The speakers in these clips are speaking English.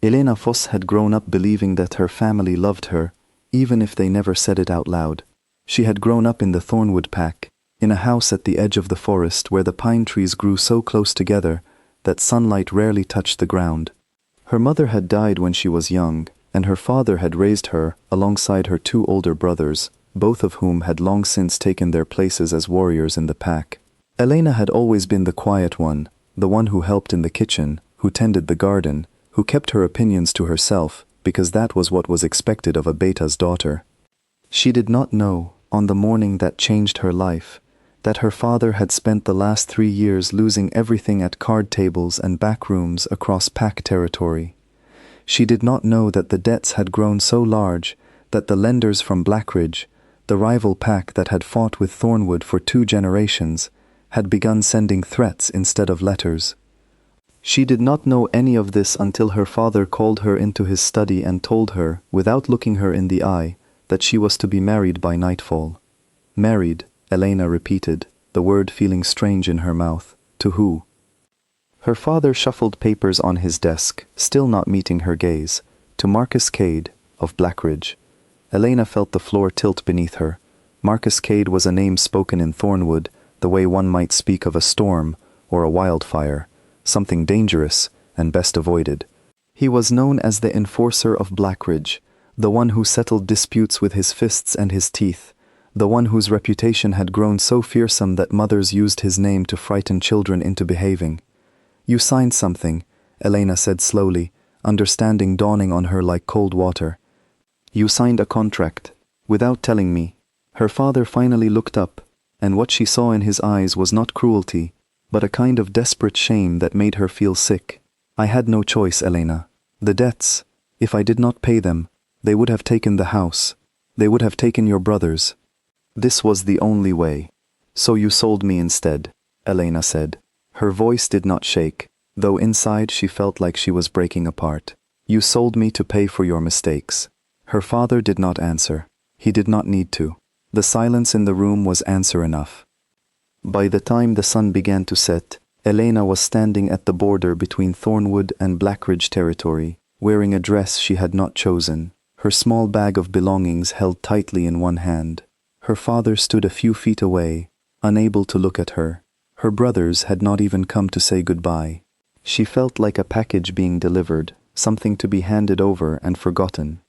Elena Foss had grown up believing that her family loved her, even if they never said it out loud. She had grown up in the Thornwood Pack, in a house at the edge of the forest where the pine trees grew so close together that sunlight rarely touched the ground. Her mother had died when she was young, and her father had raised her alongside her two older brothers, both of whom had long since taken their places as warriors in the pack. Elena had always been the quiet one, the one who helped in the kitchen, who tended the garden, who kept her opinions to herself, because that was what was expected of a Beta's daughter. She did not know, on the morning that changed her life, that her father had spent the last 3 years losing everything at card tables and back rooms across pack territory. She did not know that the debts had grown so large that the lenders from Blackridge, the rival pack that had fought with Thornwood for 2 generations, had begun sending threats instead of letters. She did not know any of this until her father called her into his study and told her, without looking her in the eye, that she was to be married by nightfall. Married, Elena repeated, the word feeling strange in her mouth. To who? Her father shuffled papers on his desk, still not meeting her gaze. To Marcus Cade, of Blackridge. Elena felt the floor tilt beneath her. Marcus Cade was a name spoken in Thornwood, the way one might speak of a storm or a wildfire, something dangerous and best avoided. He was known as the enforcer of Blackridge, the one who settled disputes with his fists and his teeth, the one whose reputation had grown so fearsome that mothers used his name to frighten children into behaving. You signed something, Elena said slowly, understanding dawning on her like cold water. You signed a contract, without telling me. Her father finally looked up, and what she saw in his eyes was not cruelty, but a kind of desperate shame that made her feel sick. I had no choice, Elena. The debts, if I did not pay them, they would have taken the house. They would have taken your brothers. This was the only way. So you sold me instead, Elena said. Her voice did not shake, though inside she felt like she was breaking apart. You sold me to pay for your mistakes. Her father did not answer. He did not need to. The silence in the room was answer enough. By the time the sun began to set, Elena was standing at the border between Thornwood and Blackridge territory, wearing a dress she had not chosen, her small bag of belongings held tightly in one hand. Her father stood a few feet away, unable to look at her. Her brothers had not even come to say goodbye. She felt like a package being delivered, something to be handed over and forgotten.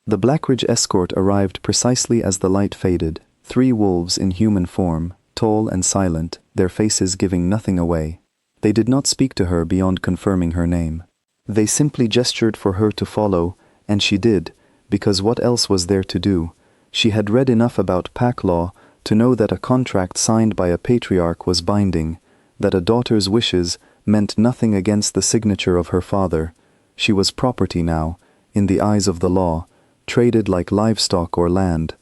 The Blackridge escort arrived precisely as the light faded, 3 wolves in human form, tall and silent, their faces giving nothing away. They did not speak to her beyond confirming her name. They simply gestured for her to follow, and she did, because what else was there to do? She had read enough about pack law to know that a contract signed by a patriarch was binding, that a daughter's wishes meant nothing against the signature of her father. She was property now, in the eyes of the law, traded like livestock or land.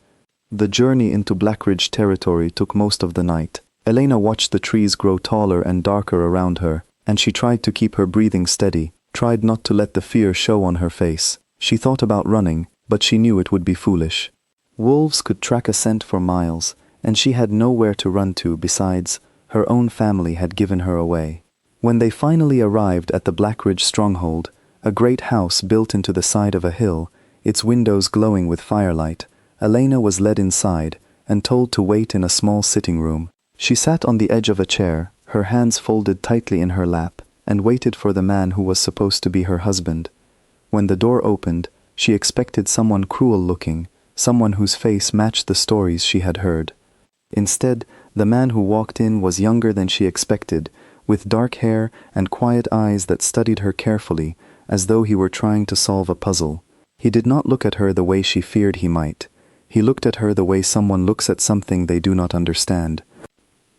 The journey into Blackridge territory took most of the night. Elena watched the trees grow taller and darker around her, and she tried to keep her breathing steady, tried not to let the fear show on her face. She thought about running, but she knew it would be foolish. Wolves could track a scent for miles, and she had nowhere to run to besides, her own family had given her away. When they finally arrived at the Blackridge stronghold, a great house built into the side of a hill, its windows glowing with firelight, Elena was led inside and told to wait in a small sitting room. She sat on the edge of a chair, her hands folded tightly in her lap, and waited for the man who was supposed to be her husband. When the door opened, she expected someone cruel-looking, someone whose face matched the stories she had heard. Instead, the man who walked in was younger than she expected, with dark hair and quiet eyes that studied her carefully, as though he were trying to solve a puzzle. He did not look at her the way she feared he might. He looked at her the way someone looks at something they do not understand.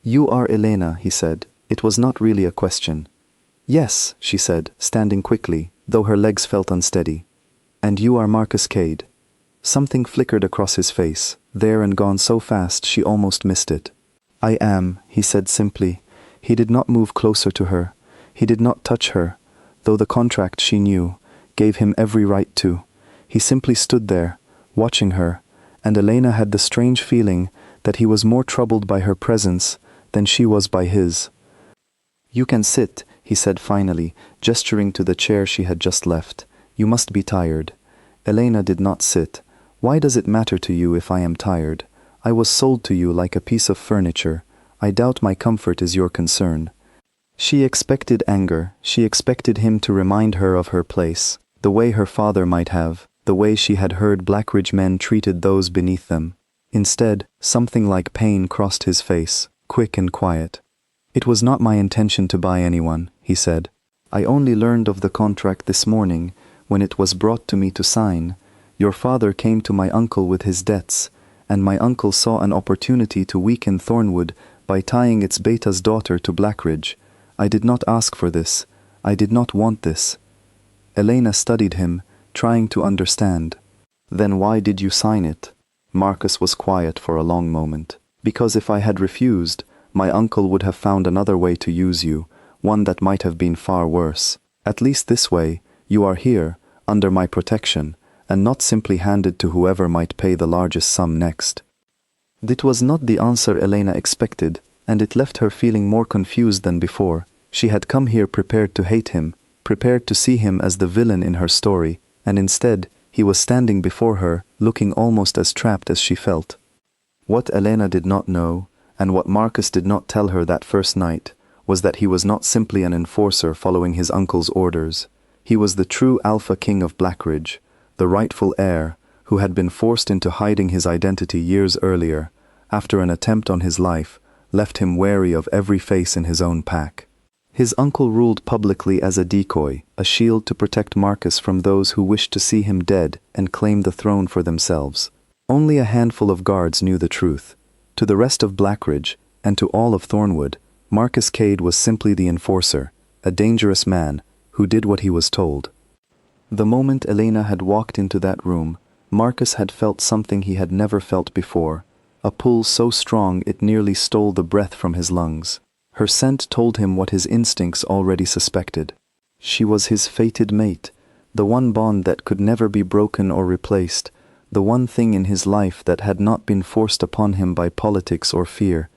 "You are Elena," he said. It was not really a question. "Yes," she said, standing quickly, though her legs felt unsteady. "And you are Marcus Cade." Something flickered across his face, there and gone so fast she almost missed it. "I am," he said simply. He did not move closer to her. He did not touch her, though the contract, she knew, gave him every right to. He simply stood there, watching her, and Elena had the strange feeling that he was more troubled by her presence than she was by his. "You can sit," he said finally, gesturing to the chair she had just left. You must be tired." Elena did not sit. "Why does it matter to you if I am tired? I was sold to you like a piece of furniture. I doubt my comfort is your concern." She expected anger. She expected him to remind her of her place, the way her father might have, the way she had heard Blackridge men treated those beneath them. Instead, something like pain crossed his face, quick and quiet. "It was not my intention to buy anyone," he said. "I only learned of the contract this morning, when it was brought to me to sign. Your father came to my uncle with his debts, and my uncle saw an opportunity to weaken Thornwood by tying its beta's daughter to Blackridge. I did not ask for this. I did not want this." Elena studied him, trying to understand. "Then why did you sign it?" Marcus was quiet for a long moment. "Because if I had refused, my uncle would have found another way to use you, one that might have been far worse. At least this way, you are here, under my protection, and not simply handed to whoever might pay the largest sum next." That was not the answer Elena expected, and it left her feeling more confused than before. She had come here prepared to hate him, prepared to see him as the villain in her story, and instead, he was standing before her, looking almost as trapped as she felt. What Elena did not know, and what Marcus did not tell her that first night, was that he was not simply an enforcer following his uncle's orders. He was the true Alpha King of Blackridge, the rightful heir, who had been forced into hiding his identity years earlier, after an attempt on his life left him wary of every face in his own pack. His uncle ruled publicly as a decoy, a shield to protect Marcus from those who wished to see him dead and claim the throne for themselves. Only a handful of guards knew the truth. To the rest of Blackridge, and to all of Thornwood, Marcus Cade was simply the enforcer, a dangerous man who did what he was told. The moment Elena had walked into that room, Marcus had felt something he had never felt before, a pull so strong it nearly stole the breath from his lungs. Her scent told him what his instincts already suspected. She was his fated mate, the one bond that could never be broken or replaced, the one thing in his life that had not been forced upon him by politics or fear,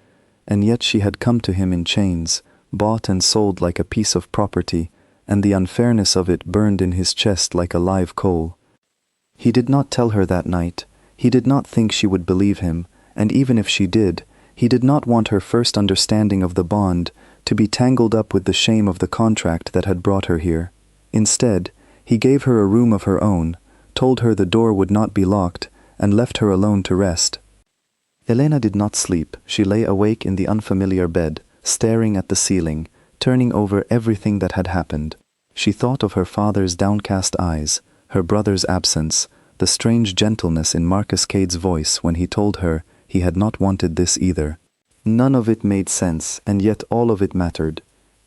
and yet she had come to him in chains, bought and sold like a piece of property, and the unfairness of it burned in his chest like a live coal. He did not tell her that night. He did not think she would believe him, and even if she did, he did not want her first understanding of the bond to be tangled up with the shame of the contract that had brought her here. Instead, he gave her a room of her own, told her the door would not be locked, and left her alone to rest. Elena did not sleep. She lay awake in the unfamiliar bed, staring at the ceiling, turning over everything that had happened. She thought of her father's downcast eyes, her brother's absence, the strange gentleness in Marcus Cade's voice when he told her he had not wanted this either. None of it made sense, and yet all of it mattered.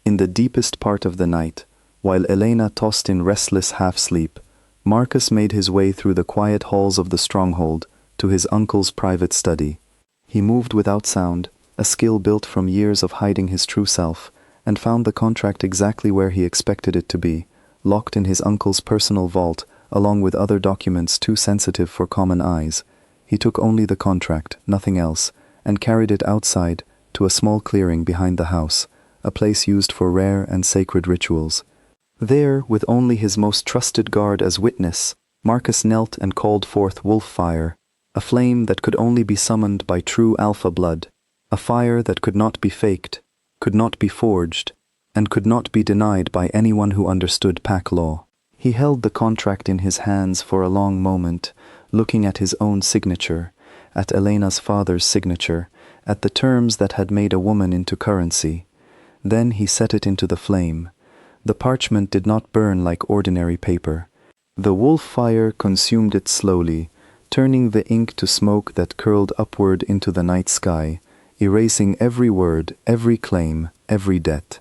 In the deepest part of the night, while Elena tossed in restless half-sleep, Marcus made his way through the quiet halls of the stronghold to his uncle's private study. He moved without sound, a skill built from years of hiding his true self, and found the contract exactly where he expected it to be, locked in his uncle's personal vault, along with other documents too sensitive for common eyes. He took only the contract, nothing else, and carried it outside to a small clearing behind the house, a place used for rare and sacred rituals. There, with only his most trusted guard as witness, Marcus knelt and called forth wolf fire, a flame that could only be summoned by true alpha blood, a fire that could not be faked, could not be forged, and could not be denied by anyone who understood pack law. He held the contract in his hands for a long moment, looking at his own signature, at Elena's father's signature, at the terms that had made a woman into currency. Then he set it into the flame. The parchment did not burn like ordinary paper. The wolf fire consumed it slowly, turning the ink to smoke that curled upward into the night sky, erasing every word, every claim, every debt.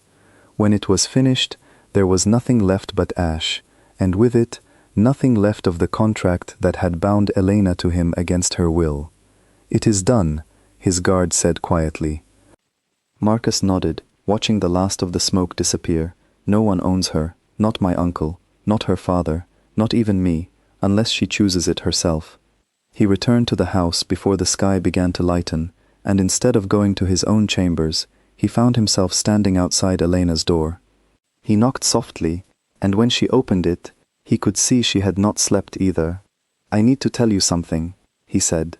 When it was finished, there was nothing left but ash, and with it, nothing left of the contract that had bound Elena to him against her will. "It is done," his guard said quietly. Marcus nodded, watching the last of the smoke disappear. "No one owns her, not my uncle, not her father, not even me, unless she chooses it herself." He returned to the house before the sky began to lighten, and instead of going to his own chambers, he found himself standing outside Elena's door. He knocked softly, and when she opened it, He could see she had not slept either. "I need to tell you something," he said.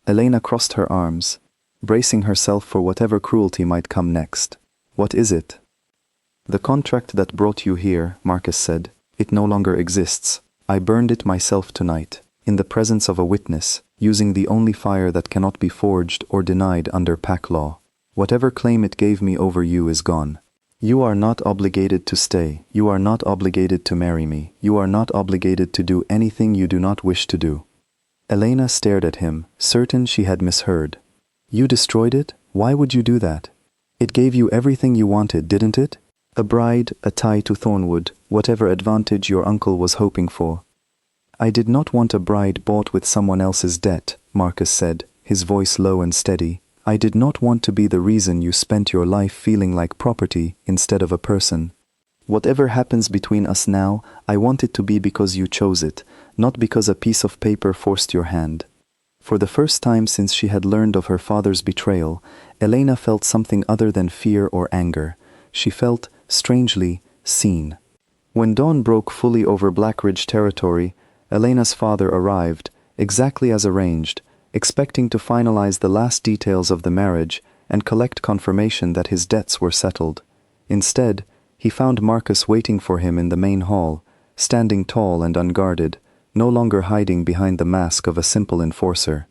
Elena crossed her arms, bracing herself for whatever cruelty might come next. "What is it?" "The contract that brought you here," Marcus said. "It no longer exists. I burned it myself tonight, in the presence of a witness, using the only fire that cannot be forged or denied under pack law. Whatever claim it gave me over you is gone. You are not obligated to stay. You are not obligated to marry me. You are not obligated to do anything you do not wish to do." Elena stared at him, certain she had misheard. "You destroyed it? Why would you do that? It gave you everything you wanted, didn't it? A bride, a tie to Thornwood, whatever advantage your uncle was hoping for." "I did not want a bride bought with someone else's debt," Marcus said, his voice low and steady. "I did not want to be the reason you spent your life feeling like property instead of a person. Whatever happens between us now, I want it to be because you chose it, not because a piece of paper forced your hand." For the first time since she had learned of her father's betrayal, Elena felt something other than fear or anger. She felt, strangely, seen. When dawn broke fully over Blackridge territory, Elena's father arrived, exactly as arranged, expecting to finalize the last details of the marriage and collect confirmation that his debts were settled. Instead, he found Marcus waiting for him in the main hall, standing tall and unguarded, no longer hiding behind the mask of a simple enforcer.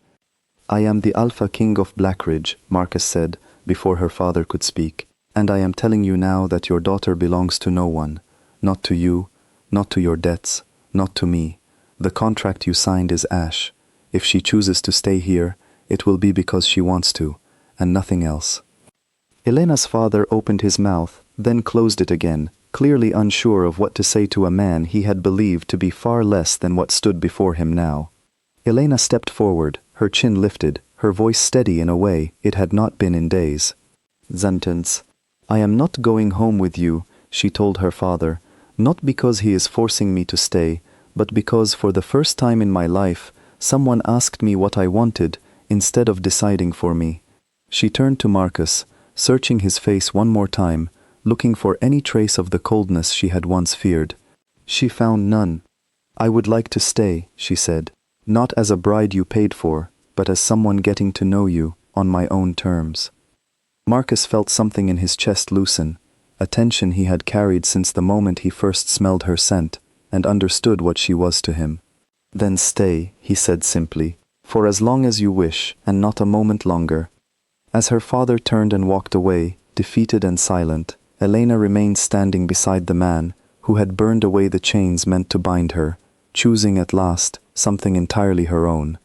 "I am the Alpha King of Blackridge," Marcus said, before her father could speak, "and I am telling you now that your daughter belongs to no one. Not to you, not to your debts, not to me. The contract you signed is ash. If she chooses to stay here, it will be because she wants to, and nothing else." Elena's father opened his mouth, then closed it again, clearly unsure of what to say to a man he had believed to be far less than what stood before him now. Elena stepped forward, her chin lifted, her voice steady in a way it had not been in days. "Zantens, I am not going home with you," she told her father, "not because he is forcing me to stay, but because for the first time in my life, someone asked me what I wanted instead of deciding for me." She turned to Marcus, searching his face one more time, looking for any trace of the coldness she had once feared. She found none. "I would like to stay," she said, "not as a bride you paid for, but as someone getting to know you on my own terms." Marcus felt something in his chest loosen, a tension he had carried since the moment he first smelled her scent, and understood what she was to him. "Then stay," he said simply, "for as long as you wish, and not a moment longer." As her father turned and walked away, defeated and silent, Elena remained standing beside the man who had burned away the chains meant to bind her, choosing at last something entirely her own.